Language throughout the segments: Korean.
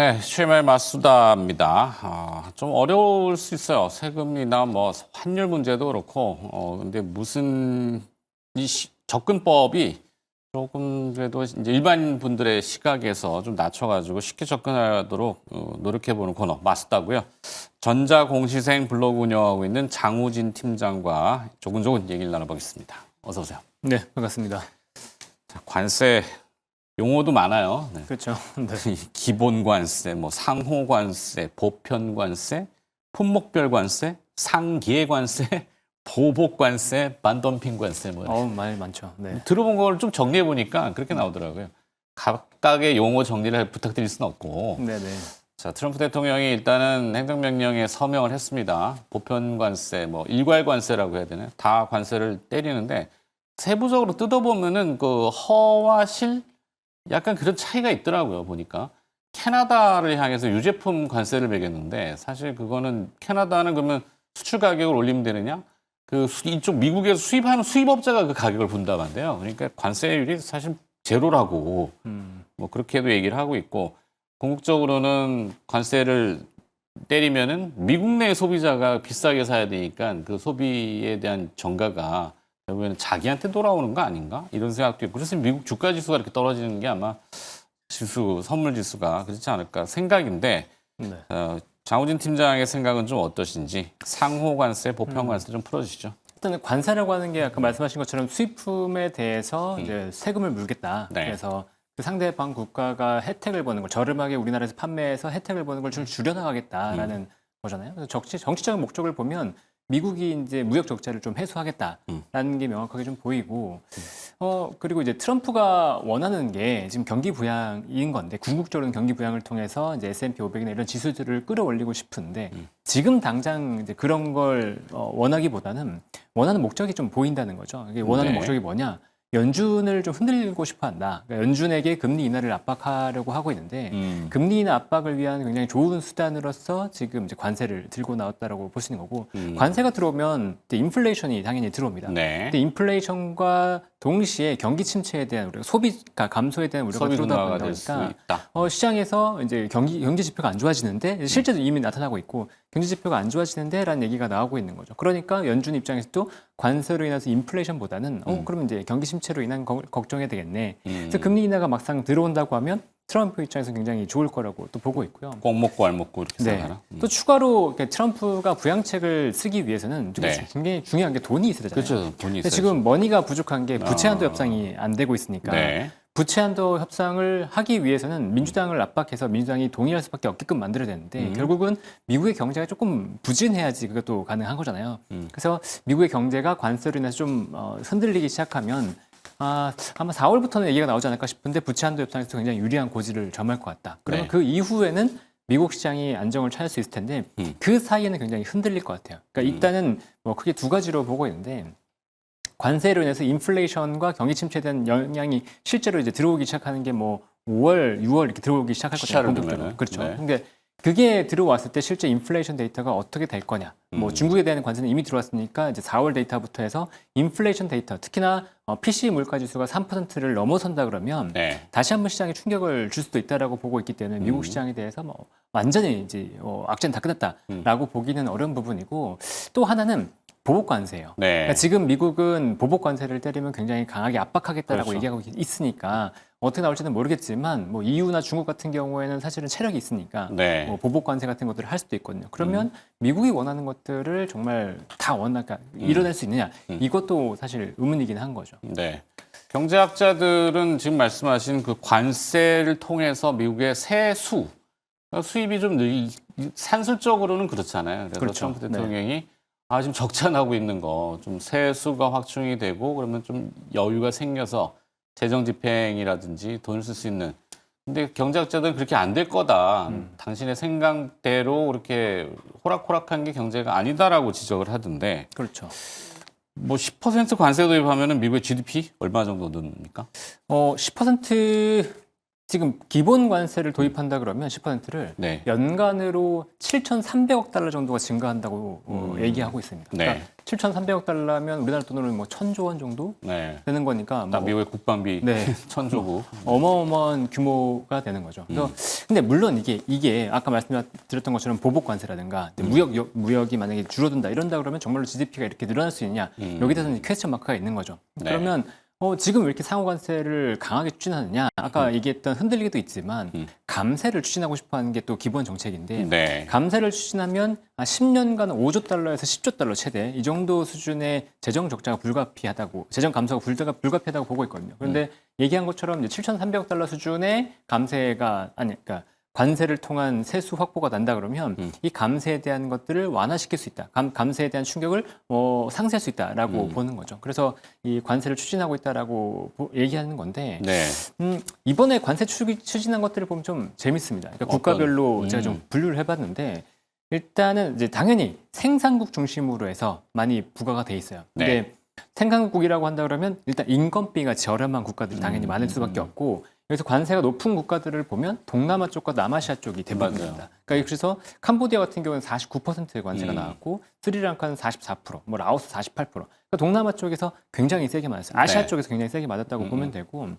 네, CMR 마수다입니다. 좀 어려울 수 있어요. 세금이나 뭐 환율 문제도 그렇고, 근데 무슨 접근법이 조금 그래도 이제 일반 분들의 시각에서 좀 낮춰가지고 쉽게 접근하도록 노력해보는 코너 마수다고요. 전자공시생 블로그 운영하고 있는 장우진 팀장과 조근조근 얘기를 나눠보겠습니다. 어서 오세요. 네, 반갑습니다. 자, 관세 용어도 많아요. 네. 그렇죠. 네. 기본 관세, 뭐 상호 관세, 보편 관세, 품목별 관세, 상기의 관세, 보복 관세, 반덤핑 관세 뭐 말 많죠. 네. 들어본 걸 좀 정리해 보니까 그렇게 나오더라고요. 각각의 용어 정리를 부탁드릴 수는 없고. 네, 네. 자, 트럼프 대통령이 일단은 행정명령에 서명을 했습니다. 보편 관세, 뭐 일괄 관세라고 해야 되나요? 다 관세를 때리는데 세부적으로 뜯어보면은 그 허와 실 약간 그런 차이가 있더라고요, 보니까. 캐나다를 향해서 유제품 관세를 매겼는데 사실 그거는 캐나다는 그러면 수출 가격을 올리면 되느냐? 이쪽 미국에서 수입하는 수입업자가 그 가격을 분담한대요. 그러니까 관세율이 사실 제로라고 뭐 그렇게도 얘기를 하고 있고 궁극적으로는 관세를 때리면은 미국 내 소비자가 비싸게 사야 되니까 그 소비에 대한 정가가 결국에는 자기한테 돌아오는 거 아닌가? 이런 생각도 있고. 그래서 미국 주가 지수가 이렇게 떨어지는 게 아마 선물 지수가 그렇지 않을까 생각인데, 네. 장우진 팀장의 생각은 좀 어떠신지 상호 관세, 보편 관세 좀 풀어주시죠. 일단 관세라고 하는 게 아까 말씀하신 것처럼 수입품에 대해서 이제 세금을 물겠다. 네. 그래서 그 상대방 국가가 혜택을 보는 걸 저렴하게 우리나라에서 판매해서 혜택을 보는 걸 좀 줄여나가겠다라는 거잖아요. 그래서 정치적인 목적을 보면 미국이 이제 무역 적자를 좀 해소하겠다라는 게 명확하게 좀 보이고, 그리고 이제 트럼프가 원하는 게 지금 경기 부양인 건데, 궁극적으로는 경기 부양을 통해서 이제 S&P 500이나 이런 지수들을 끌어올리고 싶은데, 지금 당장 이제 그런 걸 원하기보다는 원하는 목적이 좀 보인다는 거죠. 이게 원하는 네. 목적이 뭐냐? 연준을 좀 흔들고 싶어 한다. 그러니까 연준에게 금리 인하를 압박하려고 하고 있는데, 금리 인하 압박을 위한 굉장히 좋은 수단으로서 지금 이제 관세를 들고 나왔다라고 볼 수 있는 거고, 관세가 들어오면 이제 인플레이션이 당연히 들어옵니다. 네. 근데 인플레이션과 동시에 경기 침체에 대한 우려가 소비가 감소에 대한 우려가 소비 들어오다 둔화가 될 수 보니까 있다. 시장에서 이제 경제 지표가 안 좋아지는데 실제로 이미 나타나고 있고 경제 지표가 안 좋아지는데라는 얘기가 나오고 있는 거죠. 그러니까 연준 입장에서도 관세로 인해서 인플레이션보다는 그러면 이제 경기 침체로 인한 걱정해야 되겠네. 그래서 금리 인하가 막상 들어온다고 하면 트럼프 입장에서 굉장히 좋을 거라고 또 보고 있고요. 꼭 먹고 알 먹고 이렇게 네. 생각하나? 또 추가로 트럼프가 부양책을 쓰기 위해서는 네. 굉장히 중요한 게 돈이 있어야 되잖아요. 그렇죠. 돈이 근데 있어요. 지금 머니가 부족한 게 부채 한도 협상이 안 되고 있으니까 네. 부채 한도 협상을 하기 위해서는 민주당을 압박해서 민주당이 동의할 수밖에 없게끔 만들어야 되는데 결국은 미국의 경제가 조금 부진해야지 그것도 가능한 거잖아요. 그래서 미국의 경제가 관세로 인해서 좀 흔들리기 시작하면 아마 4월부터는 얘기가 나오지 않을까 싶은데 부채 한도 협상에서 굉장히 유리한 고지를 점할 것 같다. 그러면 네. 그 이후에는 미국 시장이 안정을 찾을 수 있을 텐데 그 사이에는 굉장히 흔들릴 것 같아요. 그러니까 일단은 뭐 크게 두 가지로 보고 있는데 관세로 인해서 인플레이션과 경기 침체에 대한 영향이 실제로 이제 들어오기 시작하는 게 뭐 5월, 6월 이렇게 들어오기 시작할 거잖아요. 본격적으로. 그렇죠. 네. 그러니까 그게 들어왔을 때 실제 인플레이션 데이터가 어떻게 될 거냐. 뭐 중국에 대한 관세는 이미 들어왔으니까 이제 4월 데이터부터 해서 인플레이션 데이터, 특히나 PC 물가 지수가 3%를 넘어선다 그러면 네. 다시 한번 시장에 충격을 줄 수도 있다라고 보고 있기 때문에 미국 시장에 대해서 뭐 완전히 이제 악재는 다 끝났다라고 보기는 어려운 부분이고 또 하나는 보복 관세예요. 네. 그러니까 지금 미국은 보복 관세를 때리면 굉장히 강하게 압박하겠다라고 그렇죠. 얘기하고 있으니까 어떻게 나올지는 모르겠지만 뭐 EU나 중국 같은 경우에는 사실은 체력이 있으니까 네. 뭐 보복 관세 같은 것들을 할 수도 있거든요. 그러면 미국이 원하는 것들을 정말 다 이뤄낼 수 있느냐 이것도 사실 의문이긴 한 거죠. 네. 경제학자들은 지금 말씀하신 그 관세를 통해서 미국의 세수, 수입이 좀 산술적으로는 그렇잖아요. 그래서 그렇죠. 트럼프 대통령이 지금 적자 나고 있는 거 좀 세수가 확충이 되고 그러면 좀 여유가 생겨서 재정 집행이라든지 돈을 쓸 수 있는. 근데 경제학자들은 그렇게 안 될 거다. 당신의 생각대로 그렇게 호락호락한 게 경제가 아니다라고 지적을 하던데 그렇죠. 뭐 10% 관세 도입하면은 미국의 GDP 얼마 정도 늡니까? 10% 지금 기본 관세를 도입한다 그러면 10%를 네. 연간으로 7,300억 달러 정도가 증가한다고 얘기하고 있습니다. 네. 그러니까 7,300억 달러면 우리나라 돈으로 뭐 1,000조 원 정도 네. 되는 거니까 나 뭐 미국의 국방비 네. 천조국. 어마어마한 규모가 되는 거죠. 그래서 근데 물론 이게 아까 말씀드렸던 것처럼 보복 관세라든가 무역이 만약에 줄어든다 이런다 그러면 정말로 GDP가 이렇게 늘어날 수 있느냐 여기에 대해서는 퀘스천 마크가 있는 거죠. 네. 그러면 지금 왜 이렇게 상호 관세를 강하게 추진하느냐? 아까 얘기했던 흔들리기도 있지만 감세를 추진하고 싶어하는 게 또 기본 정책인데 네. 감세를 추진하면 10년간 5조 달러에서 10조 달러 최대 이 정도 수준의 재정 적자가 불가피하다고 재정 감소가 불가피하다고 보고 있거든요. 그런데 얘기한 것처럼 이제 7,300억 달러 수준의 감세가 그러니까 관세를 통한 세수 확보가 난다 그러면 이 감세에 대한 것들을 완화시킬 수 있다. 감세에 대한 충격을 상쇄할 수 있다라고 보는 거죠. 그래서 이 관세를 추진하고 있다라고 얘기하는 건데 네. 이번에 관세 추진한 것들을 보면 좀 재밌습니다. 그러니까 국가별로 제가 좀 분류를 해봤는데 일단은 이제 당연히 생산국 중심으로 해서 많이 부과가 돼 있어요. 근데 생산국이라고 한다 그러면 일단 인건비가 저렴한 국가들이 당연히 많을 수밖에 없고 여기서 관세가 높은 국가들을 보면 동남아 쪽과 남아시아 쪽이 대부분입니다. 그러니까 그래서 캄보디아 같은 경우는 49%의 관세가 나왔고 스리랑카는 44%, 뭐 라오스 48%. 그러니까 동남아 쪽에서 굉장히 세게 맞았어요. 아시아 네. 쪽에서 굉장히 세게 맞았다고 보면 되고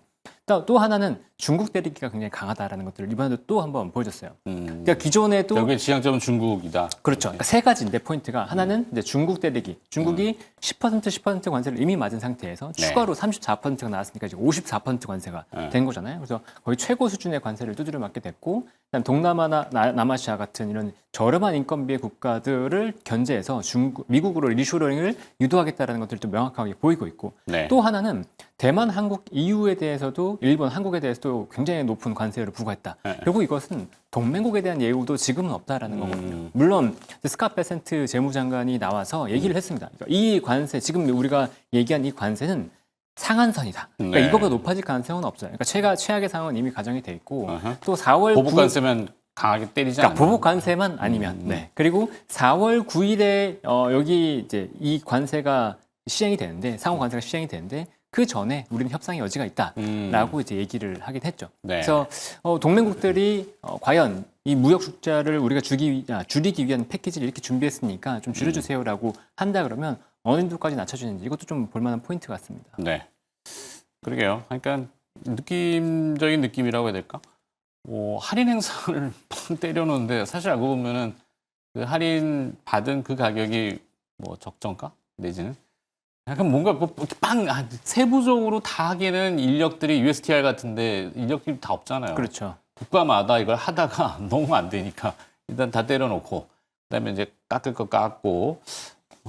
또 하나는 중국 대리기가 굉장히 강하다라는 것들을 이번에도 또 한번 보여줬어요. 그러니까 기존에도 여기 지향점은 중국이다. 그렇죠. 그러니까 세 가지인데 포인트가 하나는 이제 중국 대리기. 중국이 10% 관세를 이미 맞은 상태에서 추가로 34%가 나왔으니까 이제 54% 관세가 된 거잖아요. 그래서 거의 최고 수준의 관세를 두드려 맞게 됐고, 그다음 동남아나 남아시아 같은 이런 저렴한 인건비의 국가들을 견제해서 미국으로 리쇼어링을 유도하겠다라는 것들이 또 명확하게 보이고 있고, 네. 또 하나는 대만, 한국, EU에 대해서도 일본, 한국에 대해서도 굉장히 높은 관세를 부과했다. 결국 이것은 동맹국에 대한 예우도 지금은 없다라는 거거든요. 물론 스카 베센트 재무장관이 나와서 얘기를 했습니다. 그러니까 이 관세, 지금 우리가 얘기한 이 관세는 상한선이다. 그러니까 네. 이거보다 높아질 가능성은 없어요. 그러니까 최악의 상황은 이미 가정이 돼 있고 또 4월 보복 관세면 강하게 때리지 않아요. 그러니까 보복 관세만 아니면 네. 그리고 4월 9일에 여기 이제 이 관세가 시행이 되는데 상호 관세가 시행이 되는데 그 전에 우리는 협상의 여지가 있다라고 이제 얘기를 하긴 했죠. 네. 그래서 동맹국들이 과연 이 무역 적자를 우리가 줄이기 위한 패키지를 이렇게 준비했으니까 좀 줄여주세요라고 한다 그러면 어느 정도까지 낮춰주는지 이것도 좀 볼만한 포인트 같습니다. 네. 그러게요. 그러니까 느낌적인 느낌이라고 해야 될까? 할인 행사를 팍 때려놓는데 사실 알고 보면은 그 할인 받은 그 가격이 뭐 적정가 내지는 약간 뭔가 세부적으로 다 하기에는 인력들이 USTR 같은데 인력들이 다 없잖아요. 그렇죠. 국가마다 이걸 하다가 너무 안 되니까 일단 다 때려놓고 그다음에 이제 깎을 거 깎고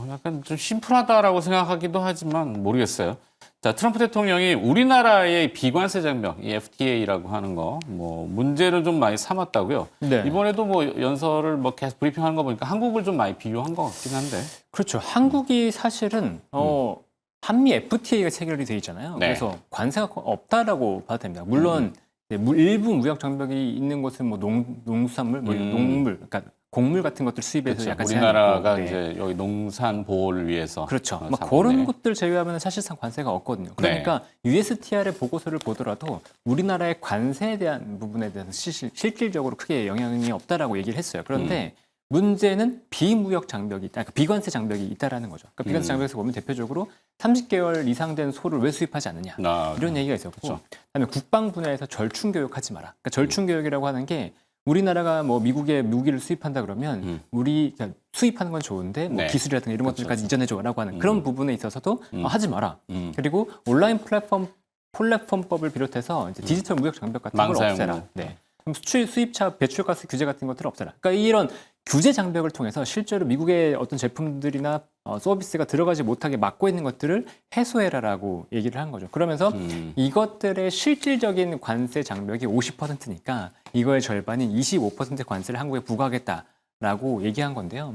약간 좀 심플하다라고 생각하기도 하지만 모르겠어요. 자, 트럼프 대통령이 우리나라의 비관세 장벽, 이 FTA라고 하는 거, 뭐 문제를 좀 많이 삼았다고요. 네. 이번에도 뭐 연설을 뭐 계속 브리핑하는 거 보니까 한국을 좀 많이 비교한 것 같긴 한데. 그렇죠. 한국이 사실은 한미 FTA가 체결이 돼 있잖아요. 네. 그래서 관세가 없다라고 봐도 됩니다. 물론 일부 무역 장벽이 있는 곳은 뭐 농수산물, 뭐 농물, 그러니까 곡물 같은 것들 수입에서 그렇죠. 약간 우리나라가 제한이 있고, 이제 여기 농산 보호를 위해서 그렇죠. 막 삼- 그런 네. 것들 제외하면 사실상 관세가 없거든요. 그러니까 USTR의 보고서를 보더라도 우리나라의 관세에 대한 부분에 대해서 실질적으로 크게 영향이 없다라고 얘기를 했어요. 그런데 문제는 비무역 장벽이 있다, 그러니까 비관세 장벽이 있다라는 거죠. 그러니까 비관세 장벽에서 보면 대표적으로 30개월 이상 된 소를 왜 수입하지 않느냐 이런 얘기가 있었고, 그렇죠. 그다음에 국방 분야에서 절충 교육하지 마라. 그러니까 절충 교육이라고 하는 게 우리나라가 뭐 미국에 무기를 수입한다 그러면 그러니까 수입하는 건 좋은데 뭐 네. 기술이라든가 이런 그렇죠. 것들까지 이전해줘라고 하는 그런 부분에 있어서도 하지 마라. 음. 그리고 온라인 플랫폼법을 비롯해서 이제 디지털 무역 장벽 같은 걸 망사용으로. 없애라. 네. 그럼 수입차 배출가스 규제 같은 것들을 없애라. 그러니까 이런 규제 장벽을 통해서 실제로 미국의 어떤 제품들이나 서비스가 들어가지 못하게 막고 있는 것들을 해소해라라고 얘기를 한 거죠. 그러면서 이것들의 실질적인 관세 장벽이 50%니까 이거의 절반인 25% 관세를 한국에 부과하겠다라고 얘기한 건데요.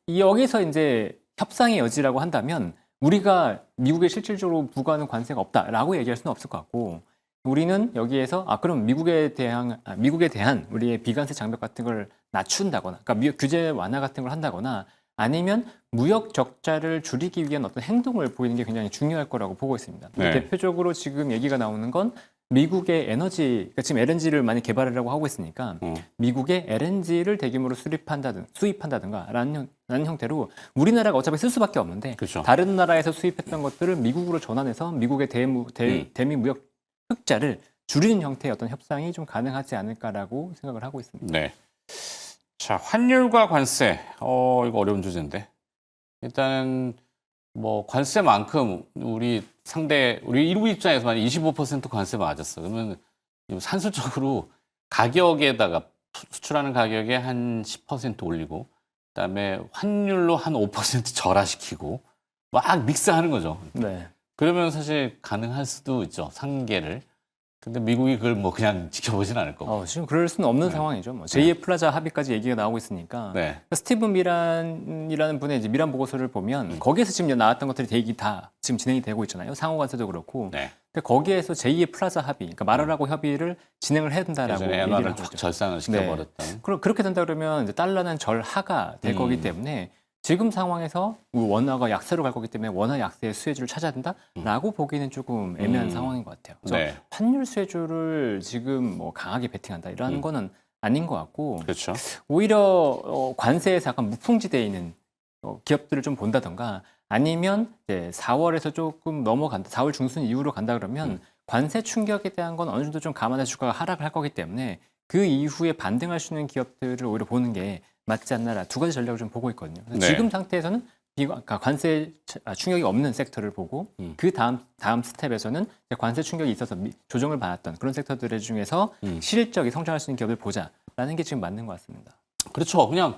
여기서 이제 협상의 여지라고 한다면 우리가 미국에 실질적으로 부과하는 관세가 없다라고 얘기할 수는 없을 것 같고, 우리는 여기에서 그럼 미국에 대한 우리의 비관세 장벽 같은 걸 낮춘다거나, 그러니까 규제 완화 같은 걸 한다거나, 아니면 무역 적자를 줄이기 위한 어떤 행동을 보이는 게 굉장히 중요할 거라고 보고 있습니다. 네. 대표적으로 지금 얘기가 나오는 건 미국의 에너지, 그러니까 지금 LNG를 많이 개발하려고 하고 있으니까 미국의 LNG를 대규모로 수입한다든가 라는 형태로 우리나라가 어차피 쓸 수밖에 없는데 그렇죠. 다른 나라에서 수입했던 것들을 미국으로 전환해서 미국의 대미 무역 흑자를 줄이는 형태의 어떤 협상이 좀 가능하지 않을까라고 생각을 하고 있습니다. 네. 자, 환율과 관세. 이거 어려운 주제인데. 일단은 뭐 관세만큼 우리 일부 입장에서 만약 25% 관세 맞았어. 그러면 산술적으로 가격에다가 수출하는 가격에 한 10% 올리고 그다음에 환율로 한 5% 절하시키고 막 믹스하는 거죠. 네. 그러면 사실 가능할 수도 있죠. 상계를. 근데 미국이 그걸 뭐 그냥 지켜보진 않을 거고. 지금 그럴 수는 없는 상황이죠. 뭐 제2의 플라자 합의까지 얘기가 나오고 있으니까. 네. 스티븐 미란이라는 분의 이제 미란 보고서를 보면 거기에서 지금 나왔던 것들이 대기 다 지금 진행이 되고 있잖아요. 상호 관세도 그렇고. 네. 근데 거기에서 제2의 플라자 합의, 그러니까 말하라고 협의를 진행을 해야 된다라고 예전에 얘기를 엔화를 한 쫙 거죠. 절상을 시켜버렸던. 그렇게 된다 그러면 이제 달러는 절하가 될 거기 때문에 지금 상황에서 원화가 약세로 갈 거기 때문에 원화 약세의 수혜주를 찾아야 된다라고 보기는 조금 애매한 상황인 것 같아요. 그래서 네. 환율 수혜주를 지금 뭐 강하게 베팅한다 이런 거는 아닌 것 같고 그렇죠. 오히려 관세에서 약간 무풍지대에 있는 기업들을 좀 본다던가 아니면 이제 4월에서 조금 넘어간다, 4월 중순 이후로 간다 그러면 관세 충격에 대한 건 어느 정도 좀 감안해 주가가 하락을 할 거기 때문에 그 이후에 반등할 수 있는 기업들을 오히려 보는 게 맞지 않나라 두 가지 전략을 좀 보고 있거든요. 그래서 네. 지금 상태에서는 그러니까 관세 충격이 없는 섹터를 보고 그 다음 스텝에서는 이제 관세 충격이 있어서 조정을 받았던 그런 섹터들 중에서 실질적이 성장할 수 있는 기업을 보자라는 게 지금 맞는 것 같습니다. 그렇죠. 그냥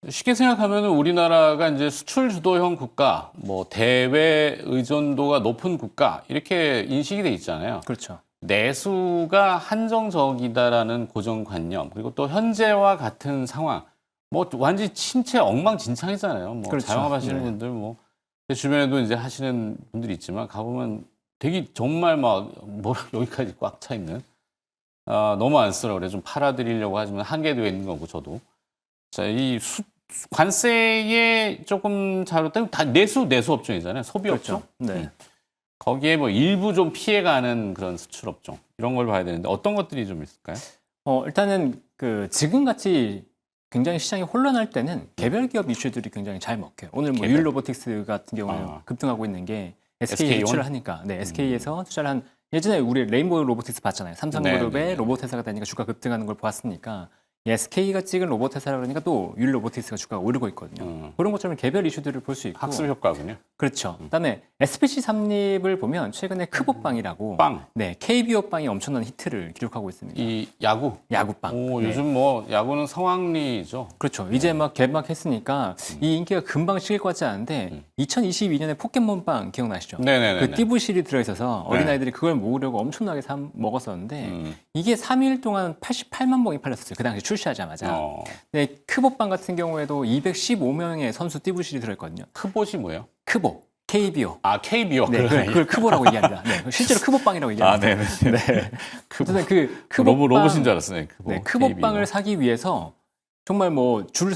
쉽게 생각하면 우리나라가 이제 수출 주도형 국가, 뭐 대외 의존도가 높은 국가 이렇게 인식이 돼 있잖아요. 그렇죠. 내수가 한정적이다라는 고정관념 그리고 또 현재와 같은 상황 뭐 완전히 신체 엉망진창이잖아요. 뭐 그렇죠. 자영업하시는 네. 분들 뭐 제 주변에도 이제 하시는 분들이 있지만 가보면 되게 정말 막 뭐라 여기까지 꽉 차 있는 너무 안쓰러워 그래 좀 팔아드리려고 하지만 한계되어 있는 거고 저도 자 이 관세에 조금 잘못되면 다 내수 업종이잖아요. 소비 업종. 그렇죠. 네. 거기에 뭐 일부 좀 피해가는 그런 수출 업종 이런 걸 봐야 되는데 어떤 것들이 좀 있을까요? 일단은 지금같이 굉장히 시장이 혼란할 때는 개별 기업 이슈들이 굉장히 잘 먹혀요. 오늘 뭐 개별. 유일 로보틱스 같은 경우는 급등하고 있는 게 SK에 SK 온? 투자를 하니까, 네, SK에서 투자를 한 예전에 우리 레인보우 로보틱스 봤잖아요. 삼성그룹의 네, 네. 로봇 회사가 되니까 주가 급등하는 걸 보았으니까 SK가 찍은 로봇 회사라 그러니까 또 유일 로보틱스가 주가가 오르고 있거든요. 그런 것처럼 개별 이슈들을 볼 수 있고, 학습 효과군요. 그렇죠. 그다음에 SPC 삼립을 보면 최근에 크보빵이라고 빵. 네, KBO 빵이 엄청난 히트를 기록하고 있습니다. 이 야구. 야구빵. 오, 네. 요즘 뭐 야구는 성황리죠. 그렇죠. 이제 막 개막했으니까 이 인기가 금방 식을 것 같지 않은데 2022년에 포켓몬빵 기억나시죠? 네네네. 그 띠부실이 들어있어서 어린아이들이 그걸 먹으려고 엄청나게 먹었었는데 이게 3일 동안 88만 봉이 팔렸었어요. 그 당시 출시하자마자. 근데 크보빵 같은 경우에도 215명의 선수 띠부실이 들어있거든요. 크봇이 뭐예요? 크보, KBO. 아, KBO. 네, 그걸 크보라고 얘기합니다. 네, 실제로 크보빵이라고 얘기합니다. 네네. 네. 어쨌든 그 크보빵, 로봇인 줄 알았어요. 네, 크보빵을 사기 위해서 정말 뭐 줄을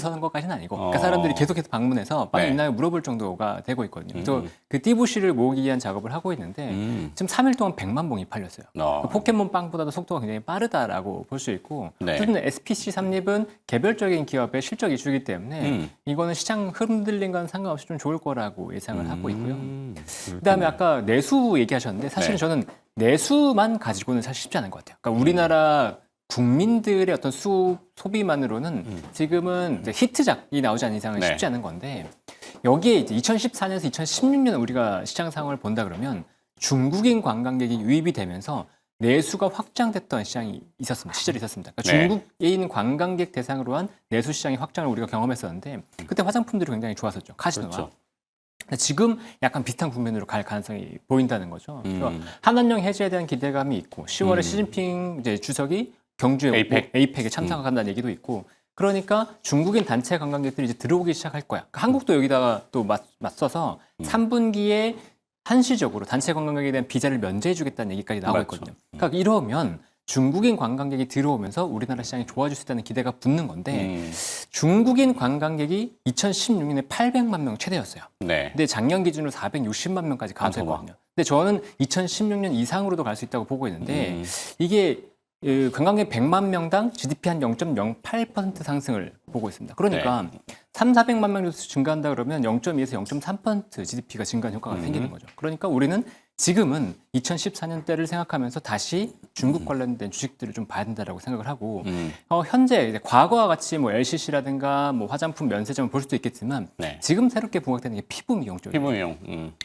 서는 것까지는 아니고 그러니까 사람들이 계속해서 방문해서 빵이 네. 있나요? 물어볼 정도가 되고 있거든요. 그래서 그 띠부실을 모으기 위한 작업을 하고 있는데 지금 3일 동안 100만 봉이 팔렸어요. 그 포켓몬 빵보다도 속도가 굉장히 빠르다라고 볼 수 있고 네. 어쨌든 SPC 삼립은 개별적인 기업의 실적 이슈이기 때문에 이거는 시장 흔들림과는 상관없이 좀 좋을 거라고 예상을 하고 있고요. 그다음에 아까 내수 얘기하셨는데 사실은 네. 저는 내수만 가지고는 사실 쉽지 않은 것 같아요. 그러니까 우리나라 국민들의 어떤 소비만으로는 지금은 이제 히트작이 나오지 않는 이상은 네. 쉽지 않은 건데 여기에 이제 2014년에서 2016년 우리가 시장 상황을 본다 그러면 중국인 관광객이 유입이 되면서 내수가 확장됐던 시장이 있었습니다. 시절이 있었습니다. 그러니까 네. 중국인 관광객 대상으로 한 내수 시장의 확장을 우리가 경험했었는데 그때 화장품들이 굉장히 좋았었죠. 카지노와. 그렇죠. 근데 지금 약간 비슷한 국면으로 갈 가능성이 보인다는 거죠. 그래서 한한령 해제에 대한 기대감이 있고 10월에 시진핑 이제 주석이 경주에 에이펙에 참석한다는 얘기도 있고 그러니까 중국인 단체 관광객들이 이제 들어오기 시작할 거야. 그러니까 한국도 여기다가 또 맞서서 3분기에 한시적으로 단체 관광객에 대한 비자를 면제해주겠다는 얘기까지 나오고 맞죠. 있거든요. 그러니까 이러면 중국인 관광객이 들어오면서 우리나라 시장이 좋아질 수 있다는 기대가 붙는 건데 중국인 관광객이 2016년에 800만 명 최대였어요. 네. 근데 작년 기준으로 460만 명까지 감소했거든요. 근데 저는 2016년 이상으로도 갈 수 있다고 보고 있는데 이게 관광객 100만 명당 GDP 한 0.08% 상승을 보고 있습니다. 그러니까 400만 명 정도 증가한다 그러면 0.2에서 0.3% GDP가 증가하는 효과가 생기는 거죠. 그러니까 우리는 지금은 2014년대를 생각하면서 다시 중국 관련된 주식들을 좀 봐야 된다라고 생각을 하고 현재 이제 과거와 같이 뭐 LCC라든가 뭐 화장품, 면세점을 볼 수도 있겠지만 네. 지금 새롭게 부각되는 게 피부 미용 쪽이에요. 피부 미용.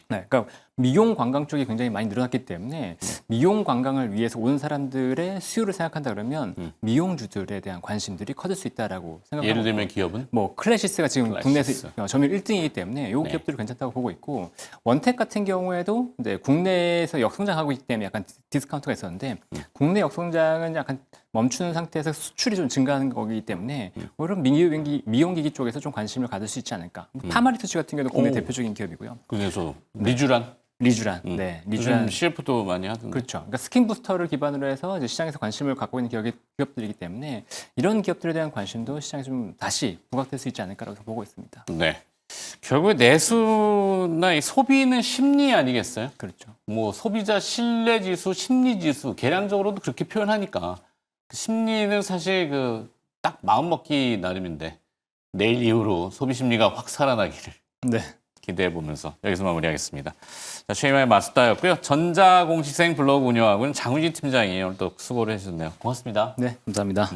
네, 그러니까 미용 관광 쪽이 굉장히 많이 늘어났기 때문에 미용 관광을 위해서 온 사람들의 수요를 생각한다 그러면 미용주들에 대한 관심들이 커질 수 있다라고 생각합니다. 예를 들면 기업은 뭐 클래시스가 지금 클래시스. 국내에서 점유율 1등이기 때문에 이 네. 기업들이 괜찮다고 보고 있고 원택 같은 경우에도 이제 국내에서 역성장하고 있기 때문에 약간 디스카운트가 있었는데 국내 역성장은 약간 멈추는 상태에서 수출이 좀 증가하는 거기 때문에 오히려 미용기기 쪽에서 좀 관심을 가질 수 있지 않을까. 파마리투치 같은 경우도 국내 오. 대표적인 기업이고요. 그래서 리쥬란 리쥬란, 네, 리쥬란. 요즘 CF도 많이 하던데. 그렇죠. 그러니까 스킨 부스터를 기반으로 해서 이제 시장에서 관심을 갖고 있는 기업들이기 때문에 이런 기업들에 대한 관심도 시장에 좀 다시 부각될 수 있지 않을까라고 보고 있습니다. 네. 결국에 내수나 이 소비는 심리 아니겠어요? 그렇죠. 뭐 소비자 신뢰 지수, 심리 지수 계량적으로도 그렇게 표현하니까 그 심리는 사실 그 딱 마음 먹기 나름인데 내일 이후로 소비 심리가 확 살아나기를 네. 기대해 보면서 여기서 마무리하겠습니다. 자, 최희만의 마스터였고요. 전자공시생 블로그 운영하고 있는 장훈진 팀장이 오늘 또 수고를 해주셨네요. 고맙습니다. 네, 감사합니다.